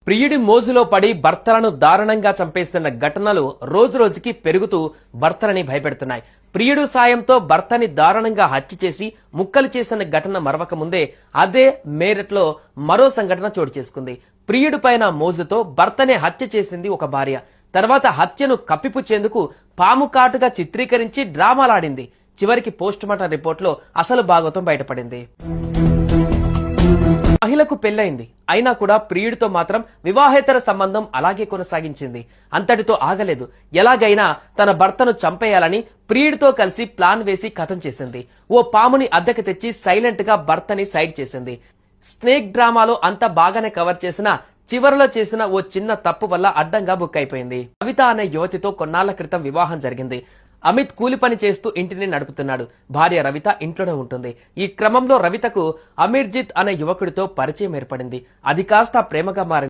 ప్రియుడి మోజులో పడి భర్తలను దారుణంగా చంపేస్తున్న ఘటనలు రోజురోజుకి పెరుగుతూ భర్తలని భయపెడుతున్నాయి. ప్రియుడు సాయంతో భర్తని దారుణంగా హత్య చేసి ముక్కలు చేసిన ఘటన మరవక ముందే అదే మేరట్లో మరో సంఘటన చోటు చేసుకుంది. ప్రియుడి పైన మోజుతో భర్తనే హత్య చేసింది ఒక భార్య. తర్వాత హత్యను కప్పిపుచ్చేందుకు పాము కాటుగా చిత్రీకరించి డ్రామాలాడింది. చివరికి పోస్టుమార్టం రిపోర్ట్లో అసలు భాగవతం బయటపడింది. మహిళకు పెళ్లైంది, అయినా కూడా ప్రియుడితో మాత్రం వివాహేతర సంబంధం అలాగే కొనసాగించింది. అంతటితో ఆగలేదు. ఎలాగైనా తన భర్తను చంపేయాలని ప్రియుడితో కలిసి ప్లాన్ వేసి కథం చేసింది. ఓ పాముని అద్దెకు తెచ్చి సైలెంట్ గా భర్తని సైడ్ చేసింది. స్నేక్ డ్రామాలో అంతా బాగానే కవర్ చేసిన చివరిలో చేసిన ఓ చిన్న తప్పు వల్ల అడ్డంగా బుక్ అయిపోయింది. కవిత అనే యువతితో కొన్నాళ్ల క్రితం వివాహం జరిగింది. అమిత్ కూలి పని చేస్తూ ఇంటిని నడుపుతున్నాడు. భార్య రవిత ఇంట్లోనే ఉంటుంది. ఈ క్రమంలో రవితకు అమీర్జిత్ అనే యువకుడితో పరిచయం ఏర్పడింది. అది కాస్త ప్రేమగా మారింది.